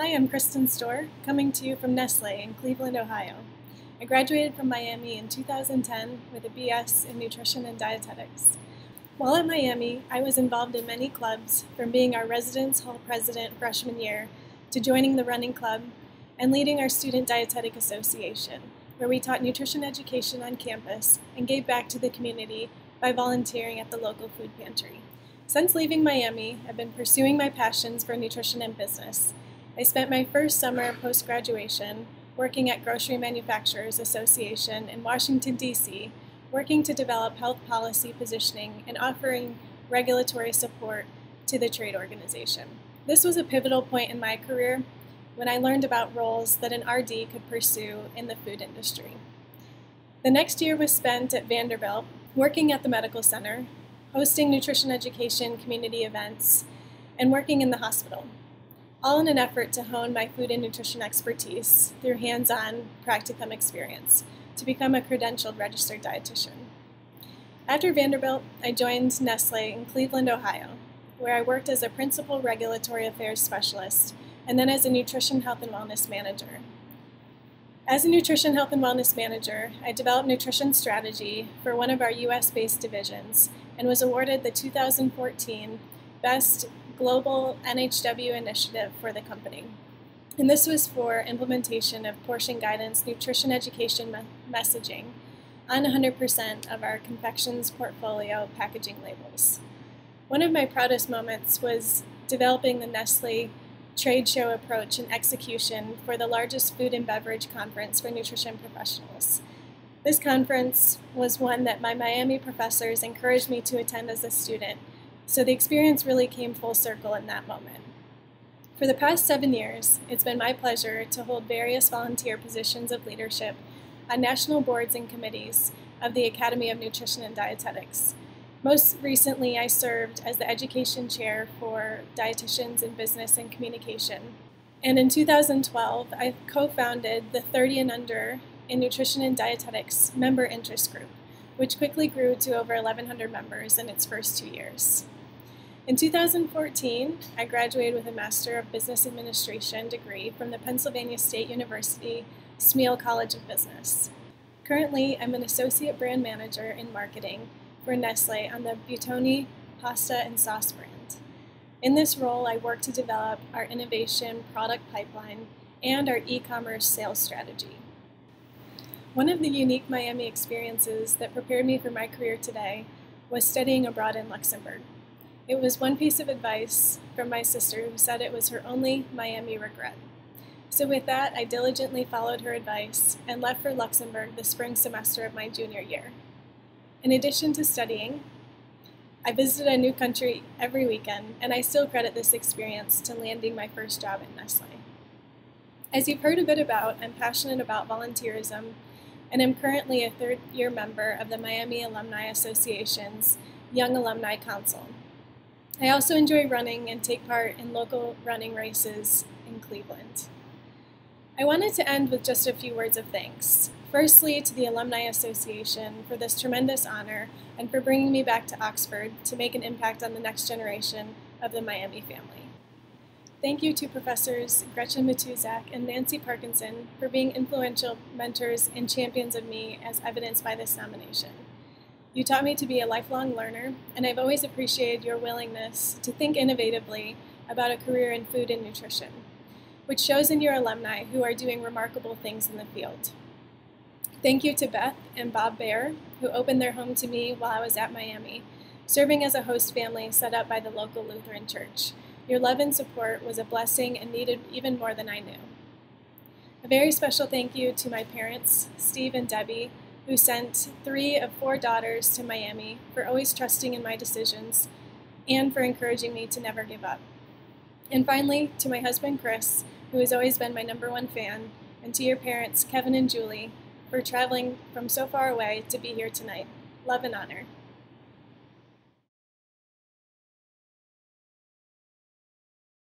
Hi, I'm Kristen Stoehr, coming to you from Nestle in Cleveland, Ohio. I graduated from Miami in 2010 with a BS in Nutrition and Dietetics. While at Miami, I was involved in many clubs, from being our Residence Hall president freshman year to joining the running club and leading our Student Dietetic Association, where we taught nutrition education on campus and gave back to the community by volunteering at the local food pantry. Since leaving Miami, I've been pursuing my passions for nutrition and business. I spent my first summer post-graduation working at Grocery Manufacturers Association in Washington, D.C., working to develop health policy positioning and offering regulatory support to the trade organization. This was a pivotal point in my career when I learned about roles that an RD could pursue in the food industry. The next year was spent at Vanderbilt, working at the medical center, hosting nutrition education community events, and working in the hospital, all in an effort to hone my food and nutrition expertise through hands-on practicum experience to become a credentialed registered dietitian. After Vanderbilt, I joined Nestle in Cleveland, Ohio, where I worked as a principal regulatory affairs specialist and then as a nutrition health and wellness manager. As a nutrition health and wellness manager, I developed nutrition strategy for one of our US-based divisions and was awarded the 2014 Best Global NHW Initiative for the company. And this was for implementation of portion guidance nutrition education messaging on 100% of our confections portfolio packaging labels. One of my proudest moments was developing the Nestle trade show approach and execution for the largest food and beverage conference for nutrition professionals. This conference was one that my Miami professors encouraged me to attend as a student, so the experience really came full circle in that moment. For the past 7 years, it's been my pleasure to hold various volunteer positions of leadership on national boards and committees of the Academy of Nutrition and Dietetics. Most recently, I served as the education chair for dietitians in business and communication. And in 2012, I co-founded the 30 and Under in Nutrition and Dietetics member interest group, which quickly grew to over 1,100 members in its first 2 years. In 2014, I graduated with a Master of Business Administration degree from the Pennsylvania State University Smeal College of Business. Currently, I'm an Associate Brand Manager in Marketing for Nestle on the Buitoni pasta and sauce brand. In this role, I work to develop our innovation product pipeline and our e-commerce sales strategy. One of the unique Miami experiences that prepared me for my career today was studying abroad in Luxembourg. It was one piece of advice from my sister who said it was her only Miami regret. So with that, I diligently followed her advice and left for Luxembourg the spring semester of my junior year. In addition to studying, I visited a new country every weekend, and I still credit this experience to landing my first job at Nestle. As you've heard a bit about, I'm passionate about volunteerism, and I'm currently a third-year member of the Miami Alumni Association's Young Alumni Council. I also enjoy running and take part in local running races in Cleveland. I wanted to end with just a few words of thanks. Firstly, to the Alumni Association for this tremendous honor and for bringing me back to Oxford to make an impact on the next generation of the Miami family. Thank you to Professors Gretchen Matuzak and Nancy Parkinson for being influential mentors and champions of me as evidenced by this nomination. You taught me to be a lifelong learner, and I've always appreciated your willingness to think innovatively about a career in food and nutrition, which shows in your alumni who are doing remarkable things in the field. Thank you to Beth and Bob Baer, who opened their home to me while I was at Miami, serving as a host family set up by the local Lutheran church. Your love and support was a blessing and needed even more than I knew. A very special thank you to my parents, Steve and Debbie, who sent 3 of 4 daughters to Miami, for always trusting in my decisions and for encouraging me to never give up. And finally, to my husband, Chris, who has always been my #1 fan, and to your parents, Kevin and Julie, for traveling from so far away to be here tonight. Love and honor.